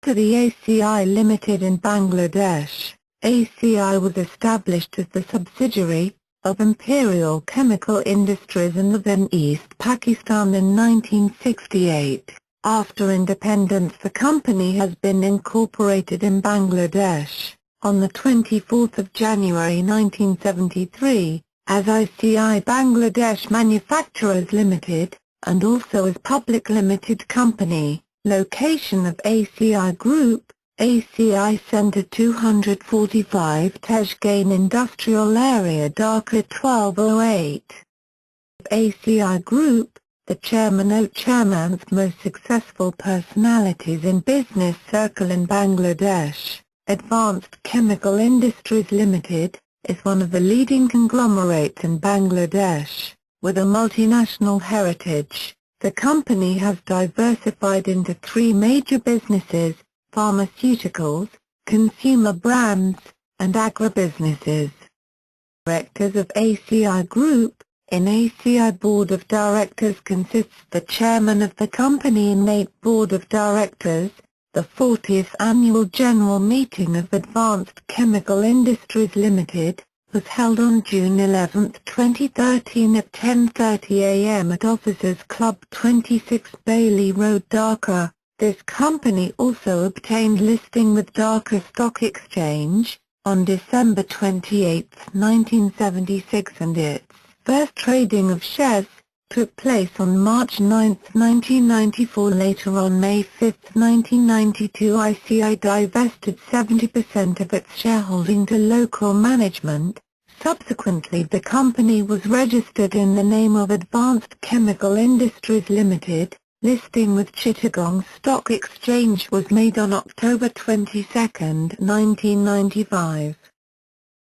To the ACI Limited in Bangladesh, ACI was established as the subsidiary of Imperial Chemical Industries in northern East Pakistan in 1968. After independence, the company has been incorporated in Bangladesh on the 24th of January 1973 as ICI Bangladesh Manufacturers Limited, and also as Public Limited Company. Location of ACI Group, ACI Centre 245 Tejgaon Industrial Area, Dhaka 1208. ACI Group, the Chairman's most successful personalities in business circle in Bangladesh. Advanced Chemical Industries Limited is one of the leading conglomerates in Bangladesh, with a multinational heritage. The company has diversified into three major businesses: pharmaceuticals, consumer brands, and agribusinesses. Directors of ACI Group. In ACI Board of Directors consists the Chairman of the company and 8 Board of Directors. The 40th Annual General Meeting of Advanced Chemical Industries Limited was held on June 11, 2013 at 10:30 a.m. at Officers Club 26 Bailey Road, Dhaka. This company also obtained listing with Dhaka Stock Exchange on December 28, 1976, and its first trading of shares took place on March 9, 1994. Later on May 5, 1992, ICI divested 70% of its shareholding to local management. Subsequently, the company was registered in the name of Advanced Chemical Industries Limited. Listing with Chittagong Stock Exchange was made on October 22, 1995.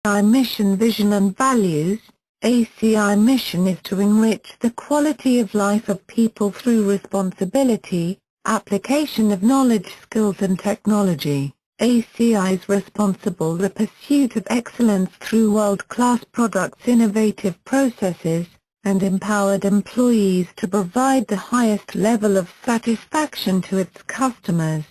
ACI mission, vision and values. ACI mission is to enrich the quality of life of people through responsibility, application of knowledge, skills and technology. ACI is responsible for the pursuit of excellence through world-class products, innovative processes, and empowered employees to provide the highest level of satisfaction to its customers.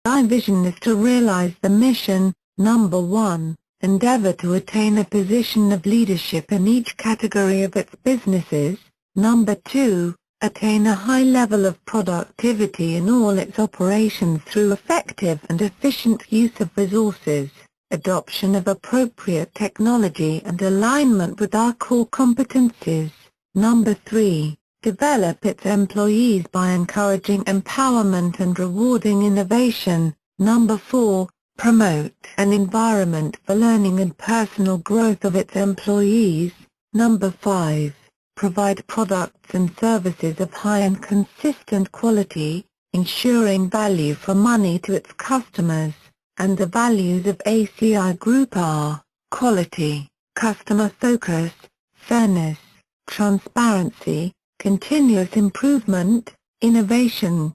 ACI vision is to realize the mission. Number 1. Endeavor to attain a position of leadership in each category of its businesses. Number 2. Attain a high level of productivity in all its operations through effective and efficient use of resources, adoption of appropriate technology and alignment with our core competencies. Number 3. Develop its employees by encouraging empowerment and rewarding innovation. Number 4. Promote an environment for learning and personal growth of its employees. Number 5. Provide products and services of high and consistent quality, ensuring value for money to its customers. And the values of ACI Group are quality, customer focus, fairness, transparency, continuous improvement, innovation.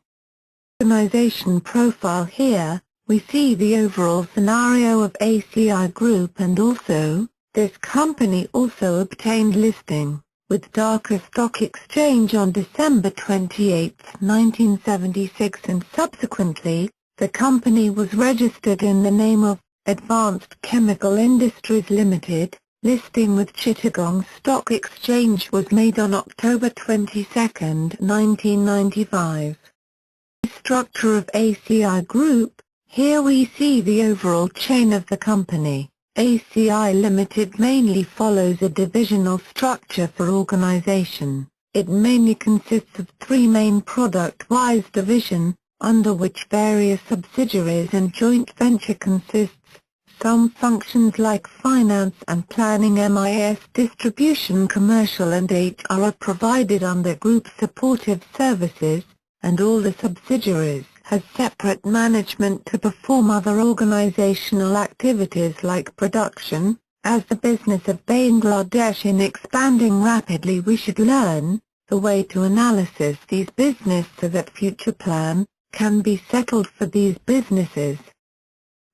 Organization profile. Here we see the overall scenario of ACI Group, and also, this company also obtained listing with Dhaka Stock Exchange on December 28, 1976, and subsequently, the company was registered in the name of Advanced Chemical Industries Limited. Listing with Chittagong Stock Exchange was made on October 22, 1995. Structure of ACI Group. Here we see the overall chain of the company. ACI Limited mainly follows a divisional structure for organization. It mainly consists of 3 main product-wise divisions, under which various subsidiaries and joint venture consists. Some functions like finance and planning, MIS, distribution, commercial and HR are provided under group supportive services, and all the subsidiaries has separate management to perform other organizational activities like production. As the business of Bangladesh is expanding rapidly, we should learn the way to analysis these businesses so that future plan can be settled for these businesses.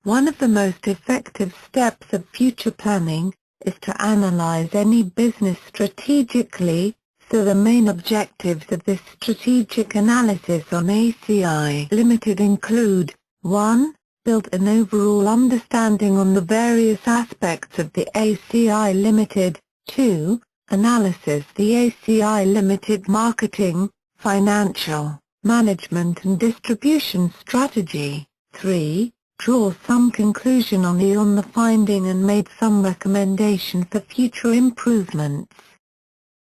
One of the most effective steps of future planning is to analyze any business strategically. So the main objectives of this strategic analysis on ACI Limited include: 1. Built an overall understanding on the various aspects of the ACI Limited. 2. Analysis the ACI Limited marketing, financial, management and distribution strategy. 3. Draw some conclusion on the finding and made some recommendation for future improvements.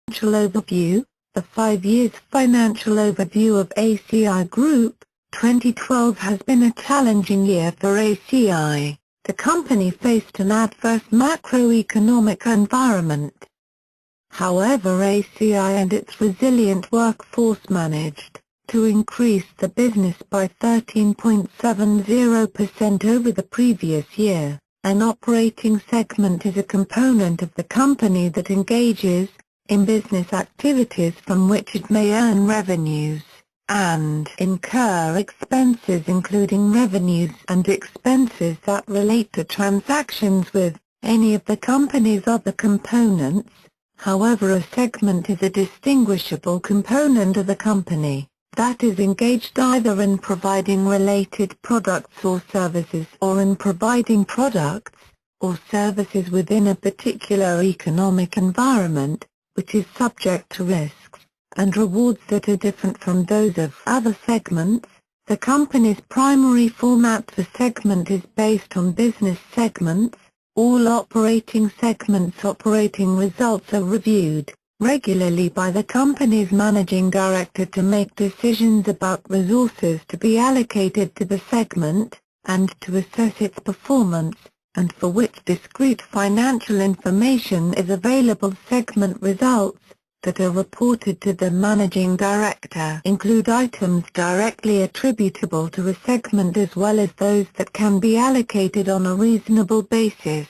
Financial overview. The 5 years financial overview of ACI Group. 2012 has been a challenging year for ACI. The company faced an adverse macroeconomic environment. However, ACI and its resilient workforce managed to increase the business by 13.70% over the previous year. An operating segment is a component of the company that engages in business activities from which it may earn revenues and incur expenses, including revenues and expenses that relate to transactions with any of the company's other components. However, a segment is a distinguishable component of the company that is engaged either in providing related products or services or in providing products or services within a particular economic environment, which is subject to risks and rewards that are different from those of other segments. The company's primary format for segment is based on business segments. All operating segments' operating results are reviewed regularly by the company's managing director to make decisions about resources to be allocated to the segment, and to assess its performance, and for which discrete financial information is available. Segment results that are reported to the managing director include items directly attributable to a segment as well as those that can be allocated on a reasonable basis.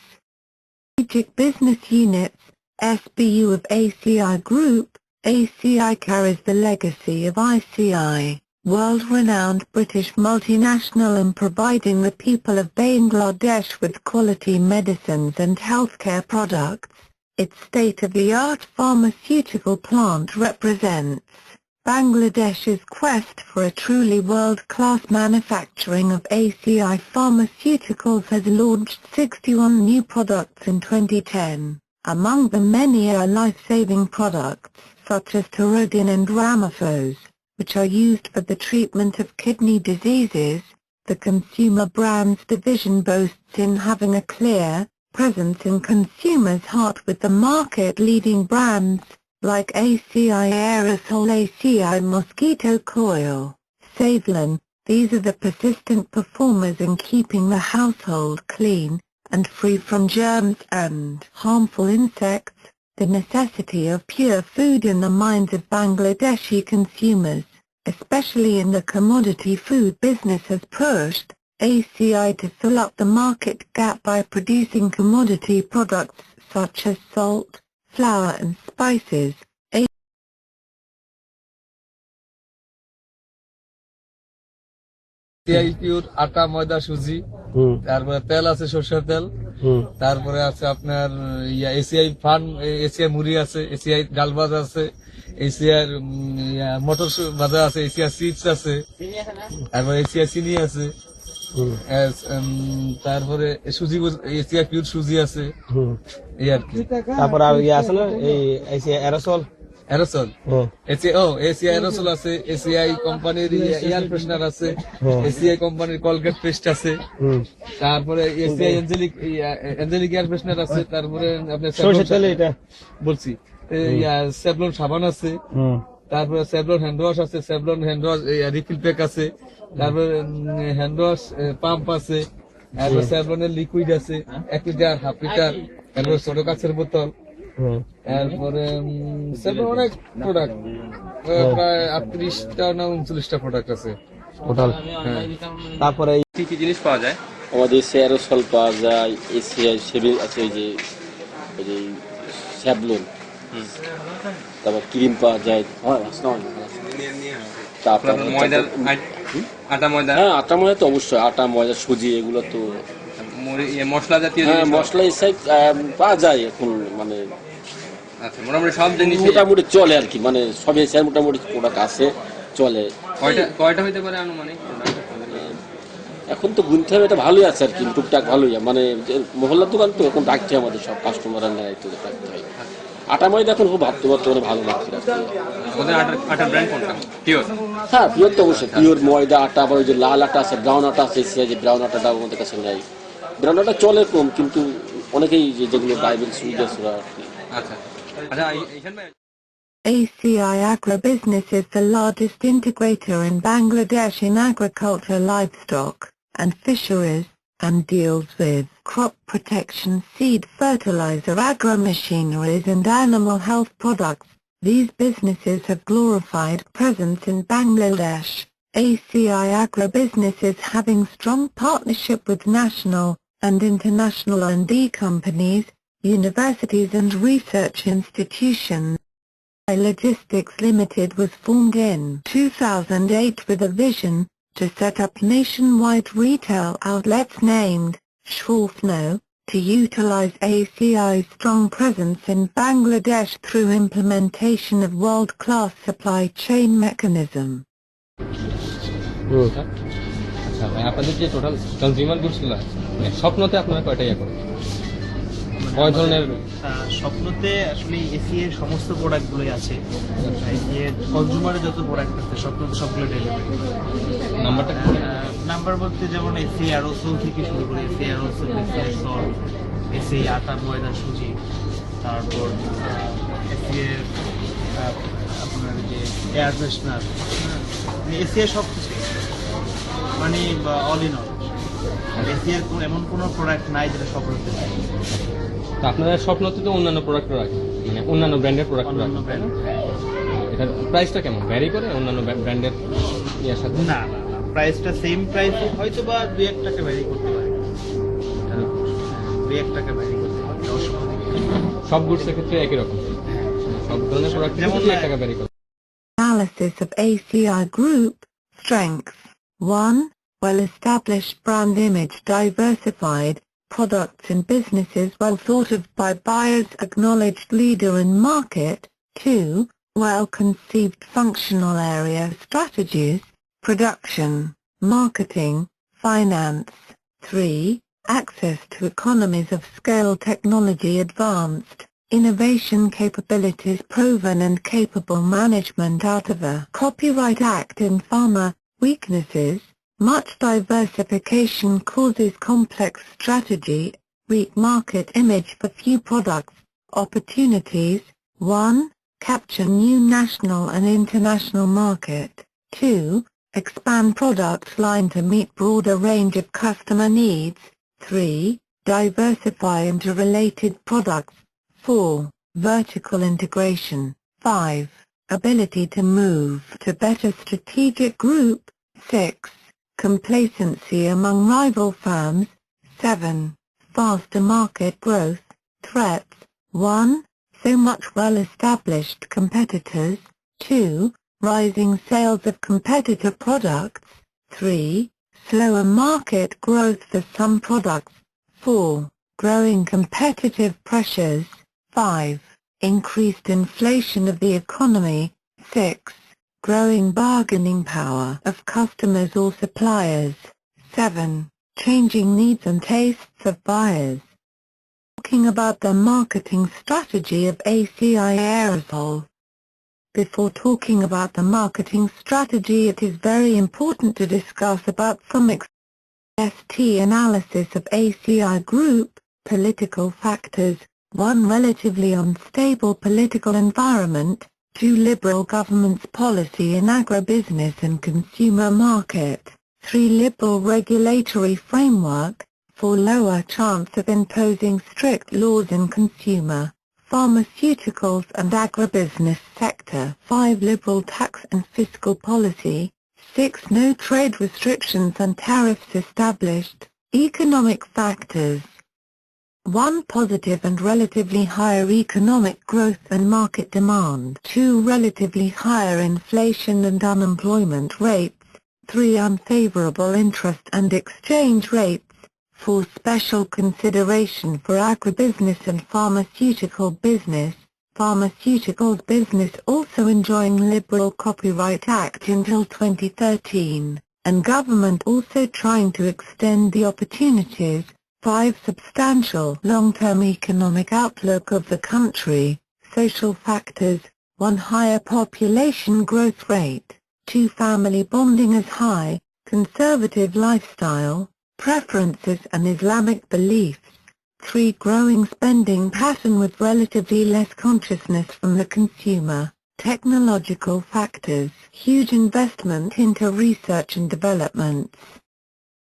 Strategic Business Units, SBU of ACI Group. ACI carries the legacy of ICI, world-renowned British multinational, in providing the people of Bangladesh with quality medicines and healthcare products. Its state-of-the-art pharmaceutical plant represents Bangladesh's quest for a truly world-class manufacturing of ACI Pharmaceuticals has launched 61 new products in 2010. Among them many are life-saving products, such as Terodin and Ramifos, which are used for the treatment of kidney diseases. The Consumer Brands division boasts in having a clear presence in consumers' heart with the market-leading brands like ACI Aerosol, ACI Mosquito Coil, Savlon. These are the persistent performers in keeping the household clean and free from germs and harmful insects. The necessity of pure food in the minds of Bangladeshi consumers, especially in the commodity food business, has pushed ACI to fill up the market gap by producing commodity products such as salt, flour and spices. ACI pure আটা ময়দা সুজি, তারপরে তেল আছে সরষের তেল, তারপরে আছে আপনার এসিআই ফার্ম, এসিআই মুড়ি আছে, এসিআই ডাল ভাজা আছে, এসিআই মটর ভাজা আছে, এসিআই চিপস আছে, তারপরে এসিআই চিনি আছে, তারপরে সুজি এসিআই পিওর সুজি আছে, এই আর কি। তারপর আর আছে না এই ACI aerosol, Aerosol. ACI Aerosol আছে, ACI কোম্পানির এয়ার ফ্রেশনার আছে, ACI কোম্পানির কলগেট পেস্ট আছে, তারপরে ACI অ্যাঞ্জেলিক এয়ার ফ্রেশনার আছে, তারপরে আপনার বলছি স্যাভলন সাবান আছে, তারপরে স্যাভলন হ্যান্ড ওয়াশ আছে, Savlon hand wash refill pack আছে, তারপরে হ্যান্ড ওয়াশ পাম্প আছে, তারপরে স্যাভলনের লিকুইড আছে 1 লিটার, হাফ লিটার, তারপরে ছোট কাছের বোতল, তারপরে অনেক প্রোডাক্ট, প্রায় 38টা না 39টা প্রোডাক্ট আছে টোটাল। তারপরে কি কি জিনিস পাওয়া যায়? আমাদের অ্যারোসল পাওয়া যায়, এসিআই সেভিং আছে, ওই যে স্যাভলন, তারপর ক্রিম পাওয়া যায়, তারপর ময়দা, আটা ময়দা। হ্যাঁ, আটা ময়দা তো অবশ্যই, আটা ময়দা সুজি এগুলো তো মশলা জাতীয়। হ্যাঁ, মশলা এসআই পাওয়া যায় এখন, মানে আচ্ছা, মোটামুটি সব জিনিস মোটামুটি চলে আর কি, মানে সব এসআই মোটামুটি প্রোডাক্ট আছে, চলে। কয়টা হইতে পারে আনুমানিক? এখন তো গুনতে হবে, এটা ভালোই আছে আর কি, টুকটাক ভালোই, মানে মহল্লার দোকান তো এখন রাখছে আমাদের সব কাস্টমাররা নেয়, তো রাখতে হয়। আটা ময়দা এখন খুব ভাবতে পারতে ভালো লাগছে। আমাদের আটার ব্র্যান্ড কোনটা? পিওর? হ্যাঁ পিওর তো অবশ্যই, পিওর ময়দা আটা, আবার ওই যে লাল আটা আছে, ব্রাউন আটা আছে, যে ব্রাউন আটাটা আমাদের কাছে নেই। ব্রাউন আটা চলে কম, কিন্তু অনেকেই যেগুলো ডায়াবেটিস রোগী আছে আর কি। আচ্ছা আচ্ছা, এইখান ভাই ACI Agribusiness is the largest integrator in Bangladesh in agriculture, livestock, and fisheries, and deals with crop protection, seed fertilizer, agro-machineries and animal health products. These businesses have glorified presence in Bangladesh. ACI Agribusiness is having strong partnership with national and international R&D companies, universities and research institutions. Logistics Limited was formed in 2008 with a vision to set up nationwide retail outlets named Shwalfno, to utilize ACI's strong presence in Bangladesh through implementation of world-class supply chain mechanism. আচ্ছা ভাই, আপনাদের যে total consumer গুডসগুলো আছে, মানে স্বপ্নতে আপনারা কয়টা ইয়ে করেন? কয় ধরনের? স্বপ্নতে আসলে এসিএ এর সমস্ত প্রোডাক্টগুলোই আছে, এসিএ কনজিউমারের যত প্রোডাক্ট আছে স্বপ্নতে সবগুলো ডেলিভারি। নাম্বারটা নাম্বার বলতে যেমন এসিএ অ্যারোসল থেকে শুরু করে এসিএ অ্যারোসল, এসিএ সল্ট, এসিএ আটা ময়দা সুজি, তারপর এসিএ আপনার যে এয়ার ফ্রেশনার, এসিএ সব কিছু, মানে অল ইন অল। এসিএর এমন কোনো প্রোডাক্ট নাই যেটা স্বপ্নতে নাই। তো আপনারা স্বপ্নতে তো অন্যান্য প্রোডাক্ট রাখেন, মানে অন্যান্য ব্র্যান্ডের প্রোডাক্ট রাখেন, তাই না? এটার প্রাইসটা কেমন ভ্যারি করে অন্যান্য ব্র্যান্ডের ইয়ের সাথে? না না না, প্রাইসটা সেম প্রাইস, হয়তো বা 2-1 টাকা ভ্যারি করতে পারে, 2-1 টাকা ভ্যারি করতে পারে। সব গুডসের ক্ষেত্রে একই রকম, সব ধরনের প্রোডাক্ট যেমন 2 টাকা ভ্যারি করে। Analysis of ACI Group strengths. 1. Well-established brand image, diversified products and businesses well thought of by buyers, acknowledged leader in market. 2. Well-conceived functional area strategies, production, marketing, finance. 3. Access to economies of scale, technology advanced, innovation capabilities proven and capable management out of a Copyright Act in pharma. Weaknesses. Much diversification causes complex strategy, weak market image for few products. Opportunities. 1. Capture new national and international market. 2. Expand product line to meet broader range of customer needs. 3. Diversify into related products. 4. Vertical integration. 5. Ability to move to better strategic group. 6. Complacency among rival firms. 7. Faster market growth. Threats. 1. So much well-established competitors. 2. Rising sales of competitor products. 3. Slower market growth for some products. 4. Growing competitive pressures. 5. Increased inflation of the economy. 6. Growing bargaining power of customers or suppliers. 7. Changing needs and tastes of buyers. Talking about the marketing strategy of ACI Aerosol. Before talking about the marketing strategy, it is very important to discuss about some ST analysis of ACI Group. Political factors. 1. Relatively unstable political environment. 2. Liberal government's policy in agribusiness and consumer market. 3. Liberal regulatory framework. 4. Lower chance of imposing strict laws in consumer, pharmaceuticals and agribusiness sector. 5. Liberal tax and fiscal policy. 6. No trade restrictions and tariffs established. Economic factors. 1. Positive and relatively higher economic growth and market demand. 2. Relatively higher inflation and unemployment rates. 3. Unfavorable interest and exchange rates. 4. Special consideration for agribusiness and pharmaceutical business. Pharmaceuticals business also enjoying Liberal Copyright Act until 2013. and government also trying to extend the opportunities. 5. Substantial long-term economic outlook of the country. Social factors. 1. Higher population growth rate. 2. Family bonding is high. Conservative lifestyle, preferences and Islamic beliefs. 3. Growing spending pattern with relatively less consciousness from the consumer. Technological factors. Huge investment into research and developments.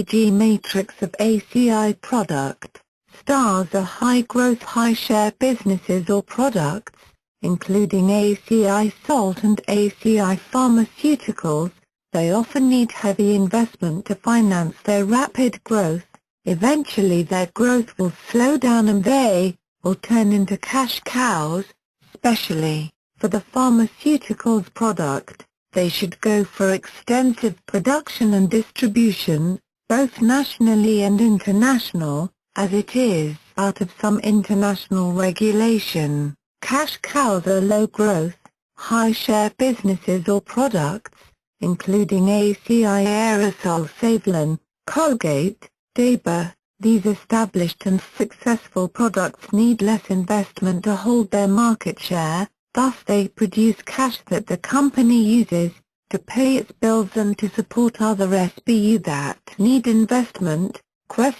E.g. matrix of ACI product. Stars are high-growth, high-share businesses or products, including ACI Salt and ACI Pharmaceuticals. They often need heavy investment to finance their rapid growth. Eventually their growth will slow down and they will turn into cash cows. Especially for the pharmaceuticals product, they should go for extensive production and distribution, both nationally and international, as it is out of some international regulation. Cash cows are low growth, high share businesses or products, including ACI Aerosol, Savlon, Colgate, Daba. These established and successful products need less investment to hold their market share, thus they produce cash that the company uses to pay its bills and to support other SBU that need investment. A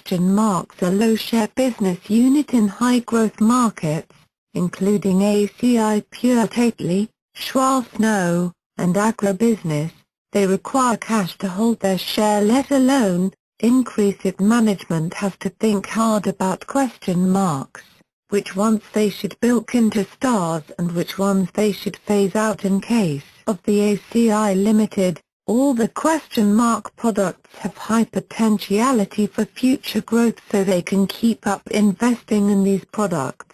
low share business unit in high growth markets, including ACI Pure Tately, Schwal Snow, and agribusiness. They require cash to hold their share, let alone increase it. Management has to think hard about which ones they should build into stars and which ones they should phase out in case of the ACI Limited. All the products have high potentiality for future growth, so they can keep up investing in these products.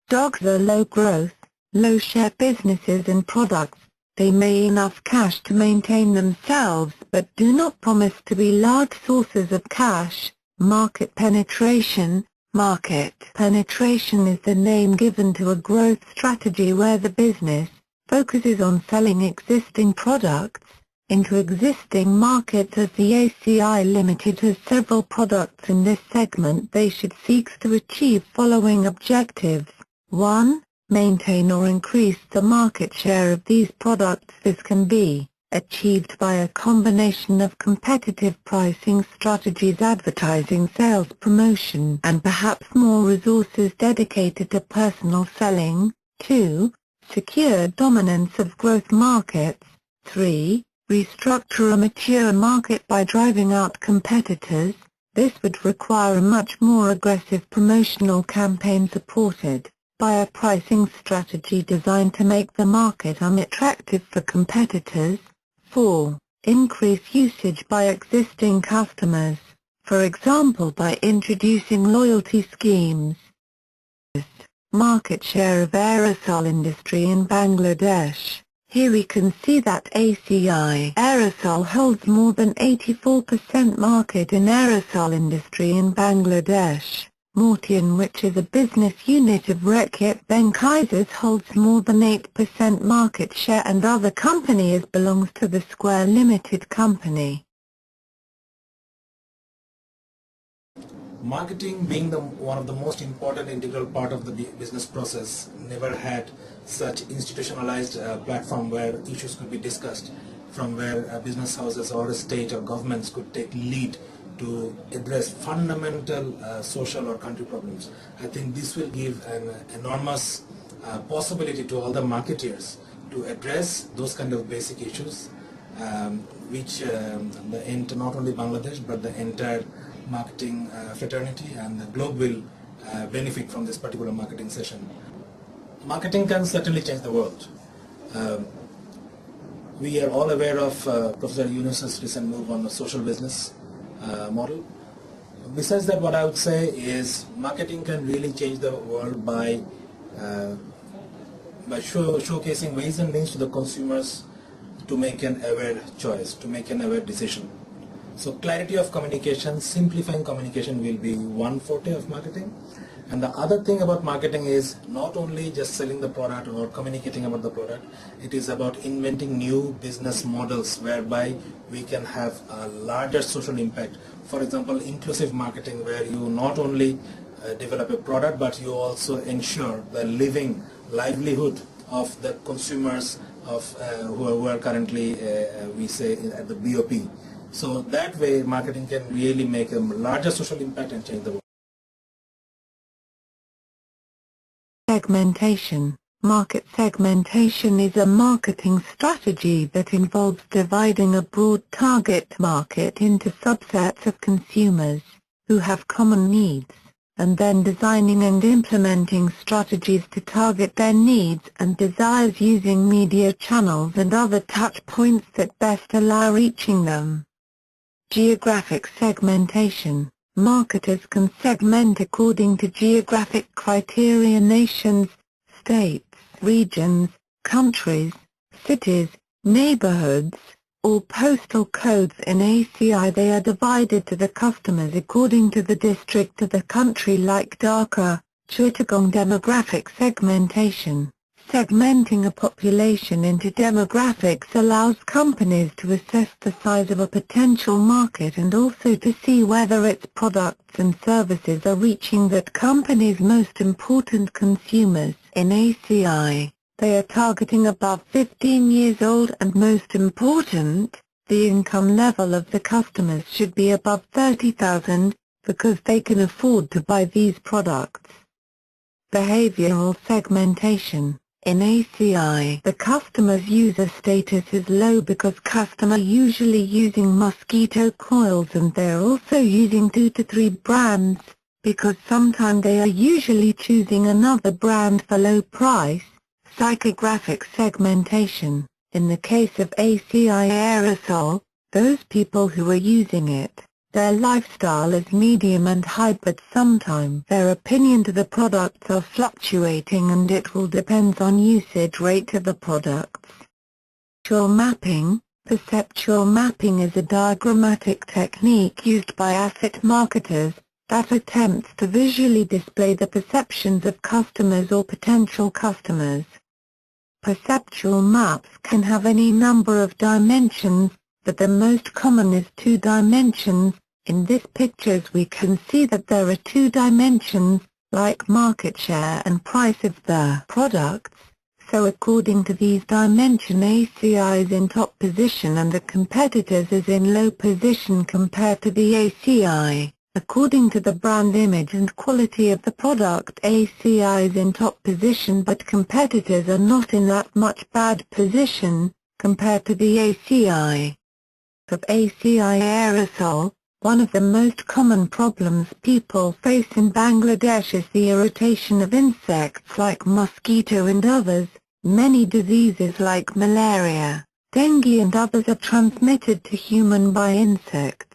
Dogs are low growth, low share businesses and products. They may enough cash to maintain themselves but do not promise to be large sources of cash. Market penetration. Market penetration is the name given to a growth strategy where the business focuses on selling existing products into existing markets. As the ACI Limited has several products in this segment, they should seek to achieve following objectives. 1. Maintain or increase the market share of these products. This can be achieved by a combination of competitive pricing strategies, advertising, sales, promotion, and perhaps more resources dedicated to personal selling. 2. Secure dominance of growth markets. 3. Restructure a mature market by driving out competitors. This would require a much more aggressive promotional campaign supported by a pricing strategy designed to make the market unattractive for competitors. 4. Increase usage by existing customers, for example by introducing loyalty schemes. Market share of aerosol industry in Bangladesh. Here we can see that ACI Aerosol holds more than 84% market in aerosol industry in Bangladesh. Mortian, which is a business unit of Reckitt Benckiser's, holds more than 8% market share, and other companies belongs to the Square Limited company. Marketing, being one of the most important integral part of the business process, never had such institutionalized platform where issues could be discussed, from where business houses or state or governments could take lead to address fundamental social or country problems. I think this will give an enormous possibility to all the marketeers to address those kind of basic issues, which not only Bangladesh but the entire marketing fraternity and the globe will benefit from this particular marketing session. Marketing can certainly change the world. We are all aware of Professor Yunus's recent move on the social business model. Besides that, what I would say is marketing can really change the world by showcasing ways and means to the consumers to make an aware choice, to make an aware decision. So clarity of communication, simplifying communication will be one forte of marketing. And the other thing about marketing is not only just selling the product or communicating about the product, it is about inventing new business models whereby we can have a larger social impact. For example, inclusive marketing, where you not only develop a product but you also ensure the living livelihood of the consumers of who are currently we say at the BOP. So that way marketing can really make a larger social impact and change the world. Segmentation. Market segmentation is a marketing strategy that involves dividing a broad target market into subsets of consumers who have common needs, and then designing and implementing strategies to target their needs and desires using media channels and other touch points that best allow reaching them. Geographic segmentation. Marketers can segment according to geographic criteria: nations, states, regions, countries, cities, neighborhoods, or postal codes. In ACI they are divided to the customers according to the district of the country, like Dhaka, Chittagong. Demographic segmentation. Segmenting a population into demographics allows companies to assess the size of a potential market and also to see whether its products and services are reaching that company's most important consumers. In ACI, they are targeting above 15 years old, and most important, the income level of the customers should be above 30,000, because they can afford to buy these products. Behavioral segmentation. In ACI, the customer's user status is low because customers are usually using mosquito coils, and they are also using 2 to 3 brands, because sometimes they are usually choosing another brand for low price. Psychographic segmentation. In the case of ACI Aerosol, those people who are using it, their lifestyle is medium and high, but sometimes their opinion to the products are fluctuating, and it will depend on usage rate of the products. Perceptual mapping. Perceptual mapping is a diagrammatic technique used by asset marketers that attempts to visually display the perceptions of customers or potential customers. Perceptual maps can have any number of dimensions, but the most common is 2 dimensions. In this pictures we can see that there are 2 dimensions, like market share and price of the products. So according to these dimensions, ACI is in top position and the competitors is in low position compared to the ACI. According to the brand image and quality of the product, ACI is in top position, but competitors are not in that much bad position compared to the ACI. Of ACI Aerosol, one of the most common problems people face in Bangladesh is the irritation of insects like mosquito and others. Many diseases like malaria, dengue and others are transmitted to human by insects.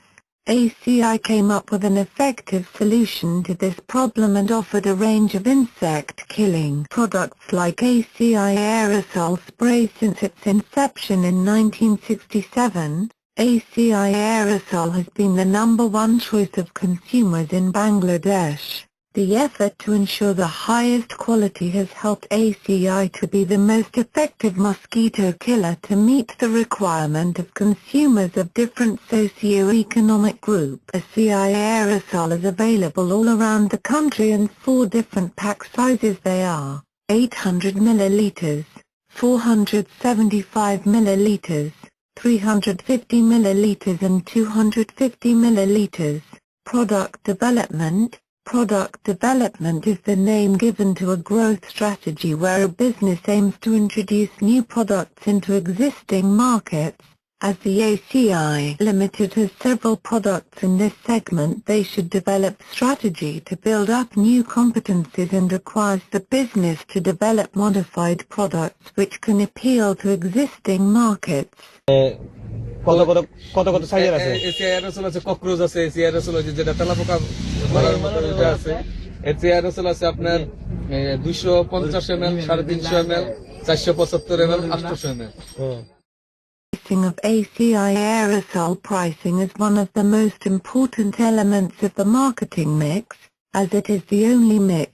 ACI came up with an effective solution to this problem and offered a range of insect-killing products like ACI Aerosol spray. Since its inception in 1967, ACI Aerosol has been the #1 choice of consumers in Bangladesh. The effort to ensure the highest quality has helped ACI to be the most effective mosquito killer to meet the requirement of consumers of different socio-economic groups. ACI Aerosol is available all around the country in 4 different pack sizes. They are 800 milliliters, 475 milliliters, 350 milliliters and 250 milliliters. Product development. Product development is the name given to a growth strategy where a business aims to introduce new products into existing markets. As the ACI Limited has several products in this segment, they should develop strategy to build up new competencies and requires the business to develop modified products which can appeal to existing markets. কত সাইজের আছে? ACI Aerosol আছে, cockroach আছে, ACI Aerosol আছে যেটা তেলাপোকা মারার মতো যেটা আছে। ACI Aerosol আছে আপনার 250 ml, 350 ml, 475 ml, 800 ml. Pricing of ACI Aerosol. Pricing is one of the most important elements of the marketing mix. as it is the only mix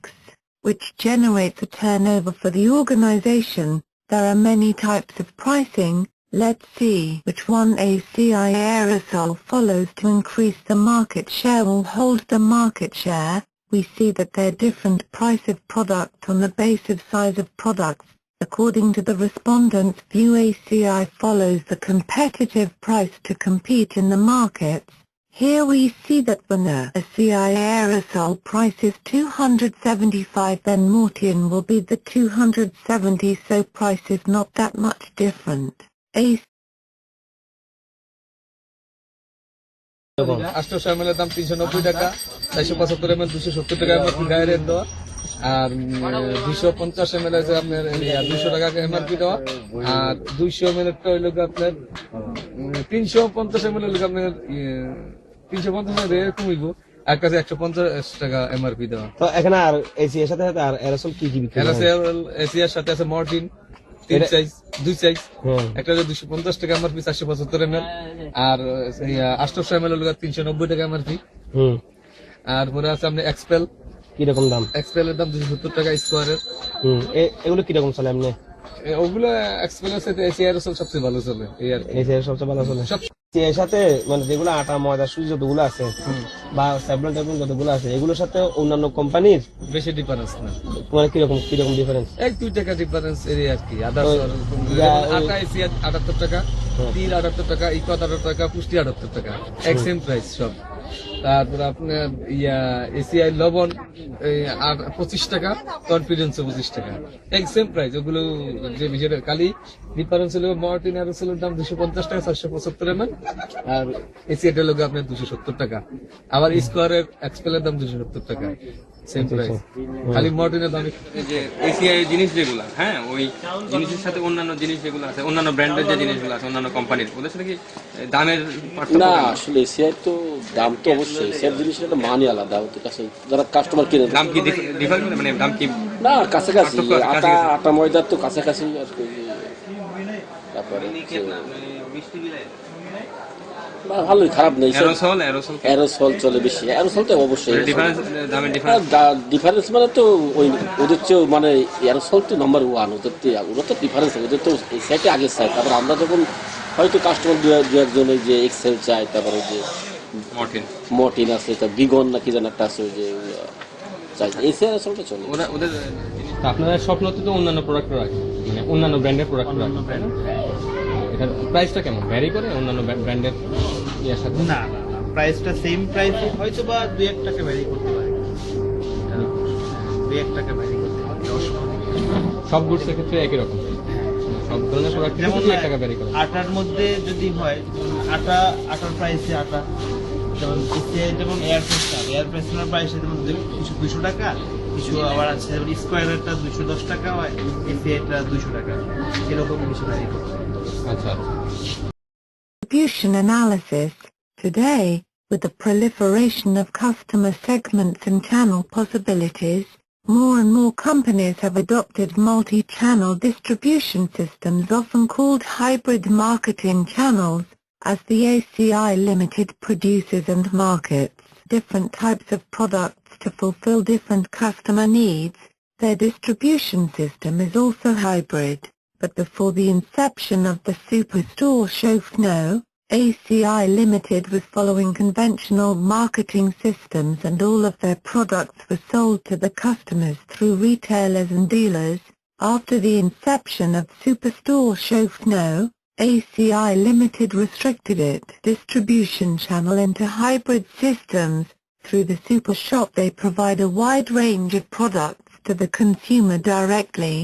which generates a turnover for the organization. There are many types of pricing. Let's see which one ACI Aerosol follows to increase the market share or hold the market share. We see that there are different price of products on the base of size of products. According to the respondent's view, ACI follows the competitive price to compete in the markets. Here we see that when the ACI Aerosol price is 275, then Mortian will be the 270, so price is not that much different. ACI ml এর দাম 390 টাকা, 475 ml 270 টাকা MRP গায়ে rate দেওয়া, আর 250 ml আছে আপনার 200 টাকা MRP দেওয়া, আর 200 ml টা হইলো আপনার 350 ml হইলো আপনার 350 ml এর কমিব, আর কাছে 150 টাকা এমআরপি দেওয়া। তো এখানে আর এসি এর সাথে আর অ্যারোসল কি কি বিক্রি হয়? এসি এর সাথে আছে মর্টিন 3 সাইজ 2 সাইজ, একটা হলো 250 টাকা এমআরপি 475 ml, আর 800 ml হলো 390 টাকা এমআরপি। আর পরে আছে আপনি এক্সপেল, কি রকম দাম? এক্সপেল এর দাম 270 টাকা স্কয়ারের। এগুলো কি রকম চলে এমনি? ওগুলো এক্সপেল এর সাথে এসি এর সবচেয়ে ভালো চলে, এই আর এসি এর সবচেয়ে ভালো চলে। এর সাথে মানে যেগুলো আটা ময়দা সুজি যতগুলো আছে বা স্যাবলন ট্যাবলন যতগুলো আছে এগুলোর সাথে অন্যান্য কোম্পানির বেশি ডিফারেন্স না। মানে কি রকম ডিফারেন্স? 1-2 টাকা ডিফারেন্স এর আর কি। আদার্স আটা এসি 78 টাকা, তিল 78 টাকা, ইকত 78 টাকা, পুষ্টি 78 টাকা, এক সেম প্রাইস সব। তারপর আপনার এসিআই লবণ 25 টাকা, কনফিডেন্সও 25 টাকা, এক সেম প্রাইস। ওগুলো যে বিষয়টা খালি ডিফারেন্স হলো মর্টিন অ্যারোসলের দাম 250 টাকা 475 ml, আর এসিআইটা লোক আপনার 270 টাকা, আবার স্কোয়ারের এক্সপেলের দাম 270 টাকা, সেম প্রাইস। খালি মর্টিনের দাম যে এসিআই জিনিস যেগুলো, হ্যাঁ ওই জিনিসের সাথে অন্যান্য জিনিস যেগুলো আছে, অন্যান্য ব্র্যান্ডের যে জিনিসগুলো আছে, অন্যান্য কোম্পানির, ওদের সাথে কি দামের পার্থক্য? না, আসলে এসিআই তো দাম তো অবশ্যই, এসিআই জিনিসের একটা মানই আলাদা। ওদের কাছে যারা কাস্টমার কিনে দাম কি ডিফার করে, মানে দাম কি না কাছাকাছি, আটা ময়দার তো কাছাকাছি। তারপরে ভালোই, খারাপ নেই। অ্যারোসল চলে বেশি, অ্যারোসল তো অবশ্যই ডিফারেন্স, মানে তো ওই ওদের চেয়েও মানে অ্যারোসল তো নাম্বার 1, ওরা তো ডিফারেন্স, ওদের তো এই সাইডে আগের সাইড। তারপর আমরা যখন হয়তো কাস্টমার দু একজন যে এক্সেল চাই, তারপরে যে মর্টিন আছে, তা বিগন না কি যেন একটা আছে, ওই যে চাই, এই অ্যারোসলটা চলে ওদের। আপনারা স্বপ্নতে তো অন্যান্য প্রোডাক্ট রাখেন, মানে অন্যান্য ব্র্যান্ডের প্রোডাক্ট রাখেন, এটার প্রাইসটা কেমন ভ্যারি করে অন্যান্য ব্র্যান্ডের ইয়ার সাথে? না, প্রাইসটা সেম প্রাইস, হয়তো বা 2-1 টাকা ভ্যারি করতে পারে, 2-1 টাকা ভ্যারি করতে পারে। সব গুডসের ক্ষেত্রে একই রকম, সব ধরনের প্রোডাক্ট যেমন 2 টাকা ভ্যারি করে। আটার মধ্যে যদি হয়, আটার প্রাইসে আটা যেমন যেমন এয়ার ফ্রেশনার প্রাইসে যেমন 200 টাকা, কিছু আবার আছে যেমন স্কোয়ারেরটা 210 টাকা হয়, এসিআইটা 200 টাকা, এরকম কিছু ভ্যারি করতে পারে। Distribution analysis. Today, with the proliferation of customer segments and channel possibilities, more and more companies have adopted multi-channel distribution systems, often called hybrid marketing channels, as the ACI Limited produces and markets different types of products to fulfill different customer needs. Their distribution system is also hybrid. But before the inception of the Superstore Shofno, ACI Limited was following conventional marketing systems, and all of their products were sold to the customers through retailers and dealers. After the inception of Superstore Shofno, ACI Limited restricted its distribution channel into hybrid systems. Through the Super Shop they provide a wide range of products to the consumer directly.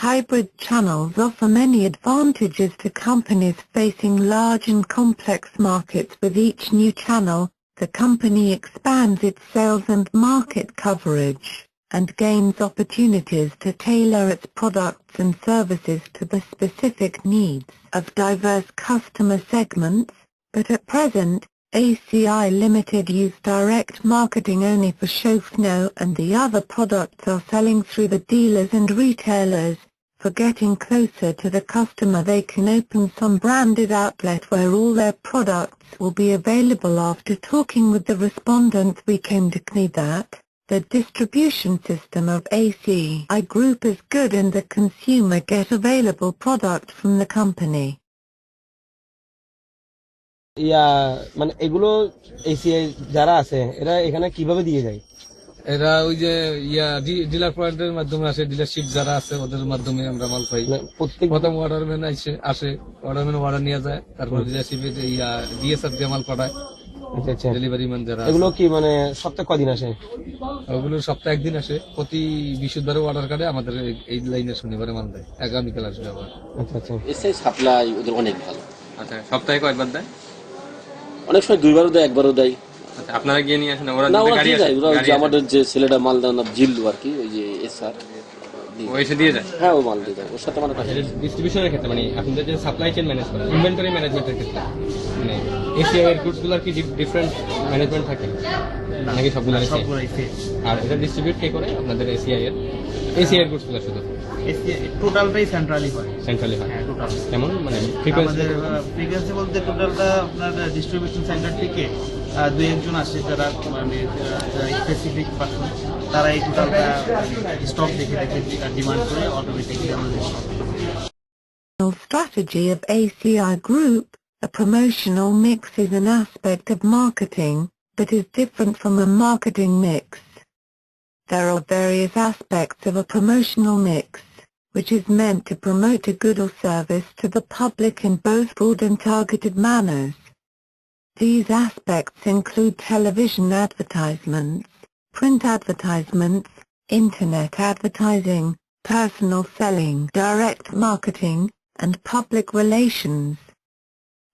Hybrid channels offer many advantages to companies facing large and complex markets. With each new channel, the company expands its sales and market coverage, and gains opportunities to tailor its products and services to the specific needs of diverse customer segments. But at present, ACI Limited use direct marketing only for Shofno, and the other products are selling through the dealers and retailers. For getting closer to the customer, they can open some branded outlet where all their products will be available. After talking with the respondents, we came to conclude that The distribution system of ACI Group is good and the consumer get available product from the company. মানে এগুলো ACI যারা আছে এরা এখানে কিভাবে দিয়ে যায়? এরা ওই যে ডিলার পয়েন্টের মাধ্যমে আসে, ডিলারশিপ যারা আছে ওদের মাধ্যমে আমরা মাল পাই। প্রত্যেক প্রথম অর্ডারম্যান আসে, অর্ডারম্যান অর্ডার নিয়ে যায়, তারপর ডিলারশিপে ডিএসআর দিয়ে মাল পাঠায়। আচ্ছা, ডেলিভারি ম্যান যারা এগুলো কি মানে সপ্তাহে কদিন আসে? ওগুলো সপ্তাহে একদিন আসে, প্রতি বৃহস্পতিবারে অর্ডার করে আমাদের এই লাইনে শনিবারে মাল দেয়, আগামীকাল আসবে আবার। আচ্ছা, এসআই সাপ্লাই ওদের অনেক ভালো। আচ্ছা, সপ্তাহে কয়বার দেয়? অনেক সময় 2বারও দেয়, 1বারও দেয়। আচ্ছা, আপনারা গিয়ে নিয়ে আসেন? ওরা না, যদি ওরা গাড়ি দিয়ে আসে, যায়, ওরা গাড়ি যে আসে, আমাদের যে ছেলেটা মাল দেয় না, জিল্লু আর কি, ওই যে এসআর ও এসে দিয়ে যায়? হ্যাঁ, ও মাল দিয়ে দেয়, ওর সাথে মানে ডিস্ট্রিবিউশনের ক্ষেত্রে মানে আপনাদের যে সাপ্লাই চেইন ম্যানেজ করেন, ইনভেন্টরি ম্যানেজমেন্টের ক্ষেত্রে মানে এসিআই এর গুডস গুলোর কি ডিফারেন্ট ম্যানেজমেন্ট থাকে নাকি সবগুলো সবগুলোই সেম। আর এটা ডিস্ট্রিবিউট কে করে আপনাদের এসিআই এর গুডস গুলো শুধু টোটালটাই সেন্ট্রালি হয়। সেন্ট্রালি হয়? হ্যাঁ, টোটাল। কেমন মানে ফ্রিকোয়েন্সি? আমাদের ফ্রিকোয়েন্সি বলতে টোটালটা আপনার ডিস্ট্রিবিউশন সেন্টার থেকে 2-1 আসে যারা মানে স্পেসিফিক পার্সন, তারা এই টোটালটা স্টক দেখে ডিমান্ড করে অটোমেটিক্যালি আমাদের Strategy of ACI Group, a promotional mix is an aspect of marketing that is different from a marketing mix. There are various aspects of a promotional mix, which is meant to promote a good or service to the public in both broad and targeted manners. These aspects include television advertisements, print advertisements, internet advertising, personal selling, direct marketing, and public relations.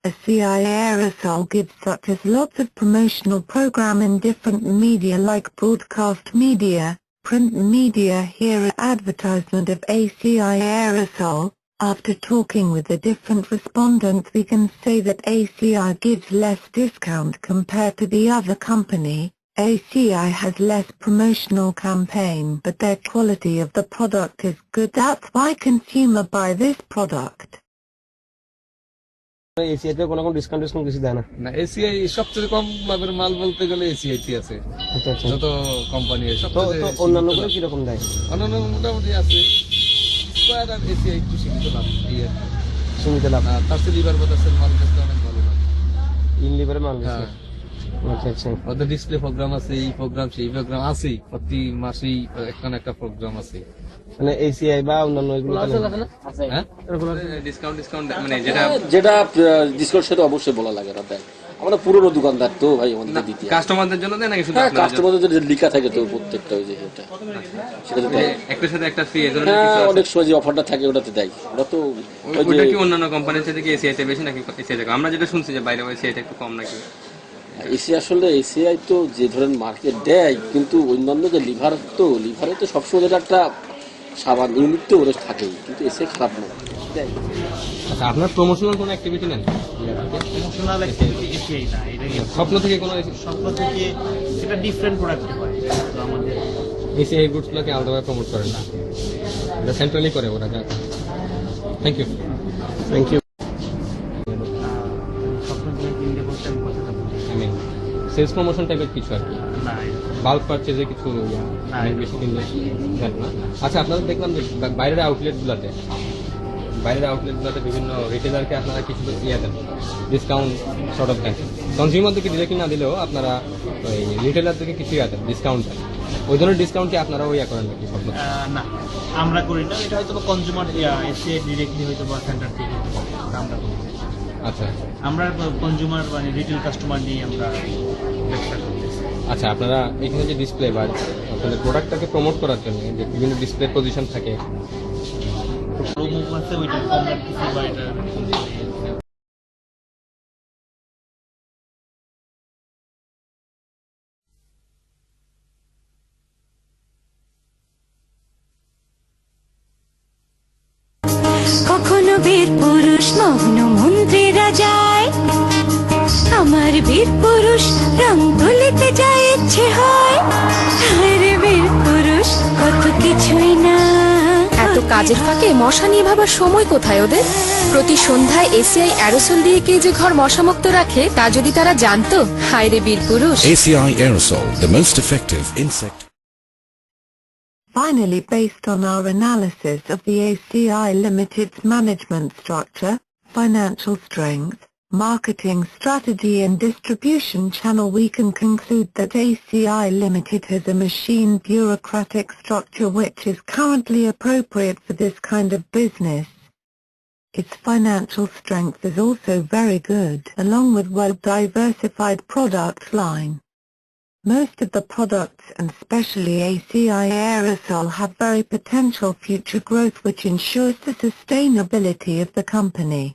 ACI Aerosol gives such as lots of promotional program in different media like broadcast media, print media. Here are advertisement of ACI Aerosol. After talking with the different respondents we can say that ACI gives less discount compared to the other company. ACI has less promotional campaign but their quality of the product is good, that's why consumer buy this product. ACI তে কোনো discount কিছু দেয় না? না, ACI সবচেয়ে কম লাভের মাল বলতে গেলে এসিআই টি আছে। আচ্ছা, যত কোম্পানি তো অন্যান্য গুলো কিরকম দেয়? অন্যান্য মোটামুটি আছে, স্কয়ার আর এসিআই একটু সীমিত লাভ, সীমিত লাভ। তার চেয়ে লিভার বাতাসের মাল বেচতে অনেক ভালো লাভ। ইনলিভারের মাল? হ্যাঁ। আচ্ছা, ওদের ডিসপ্লে প্রোগ্রাম আছে, এই প্রোগ্রাম সেই প্রোগ্রাম আছেই, প্রতি মাসেই একটা না একটা প্রোগ্রাম আছে। মানে এসিআই বা অন্যান্য এগুলো হ্যাঁ, ডিসকাউন্ট মানে যেটা ডিসকাউন্ট সেটা অবশ্যই বলা লাগে না। দেয়, আমরা পুরনো দোকানদার তো ভাই, আমাদের দিতে কাস্টমারদের জন্য দেয় নাকি শুধু আপনাদের জন্য? কাস্টমারদের যে লেখা থাকে তো প্রত্যেকটা, ওই যে এটা সেটা তো দেয়। একটার সাথে একটা ফ্রি, এই ধরনের হ্যাঁ, কিছু আছে? অনেক সময় যে অফারটা থাকে ওটাতে দেয়। ওরা তো ওইটা কি অন্যান্য কোম্পানির সাথে কি এসিআই তে বেশি নাকি এসিআই তে কম? আমরা যেটা শুনছি যে বাইরে এসিআই তে একটু কম নাকি? এসি আসলে এসিআই তো যে ধরেন মার্কেট দেয়, কিন্তু অন্যান্য যে লিভারে তো সবসময় যেটা একটা সাবান ইউনিট তো ওরা থাকেই, কিন্তু এসিআই খারাপ না, দেয়। আচ্ছা, আপনার প্রমোশনাল কোনো অ্যাক্টিভিটি নেন? প্রমোশনাল অ্যাক্টিভিটি এসিআই না, এটা স্বপ্ন থেকে কোনো স্বপ্ন থেকে এটা ডিফারেন্ট প্রোডাক্ট হয়। তো আমাদের এসিআই গুডস গুলোকে আলাদাভাবে প্রমোট করেন না, এটা সেন্ট্রালি করে ওরা। Thank you. স্বপ্ন থেকে কিনতে বলতে আমি কথাটা বলি আই মিন সেলস প্রমোশন টাইপের কিছু আর কি, না, বাল্ক পারচেজে কিছু অনেক বেশি কিনলে দেন না। আচ্ছা, আপনারা দেখলাম যে বাইরের আউটলেটগুলোতে বিভিন্ন রিটেলারকে আপনারা কিছু দেন, ডিসকাউন্ট সর্ট অফ দেন। কনজিউমারদেরকে ডিরেক্টলি না দিলেও আপনারা ওই রিটেলারদেরকে কিছু দেন, ডিসকাউন্ট দেন। ওই ধরনের ডিসকাউন্ট কি আপনারা করেন নাকি? না, আমরা করি না। এটা হয়তো কনজিউমার এসে ডিরেক্টলি হয়তো বা সেন্টার থেকে আমরা করি। আচ্ছা, আমরা কনজিউমার মানে রিটেল কাস্টমার নিয়ে আমরা ব্যবসা করতেছি। আচ্ছা, আপনারা এখানে যে ডিসপ্লে বা আপনাদের প্রোডাক্টটাকে প্রমোট করার জন্য যে বিভিন্ন ডিসপ্লে পজিশন থাকে, প্রোমো আছে, ওইটা কম রাখতেছি বা এটা কখনো বীর পুরুষ মগ্ন মন্ত্রীরা যায়, আমার বীর পুরুষ রং তুলিতে যায় ইচ্ছে হয়, রে বীর পুরুষ কত কিছুই না। এত কাজের ফাঁকে মশা নিয়ে ভাবার সময় কোথায় ওদের? প্রতি সন্ধ্যায় এসিআই অ্যারোসল দিয়ে কে যে ঘর মশামুক্ত রাখে তা যদি তারা জানতো, হায় রে বীর পুরুষ। ACI Aerosol, the most effective insect Finally, based on our analysis of the ACI Limited's management structure, financial strength, marketing strategy and distribution channel, we can conclude that ACI Limited has a machine bureaucratic structure which is currently appropriate for this kind of business. Its financial strength is also very good, along with well-diversified product line. Most of the products, and especially ACI Aerosol, have very potential future growth which ensures the sustainability of the company.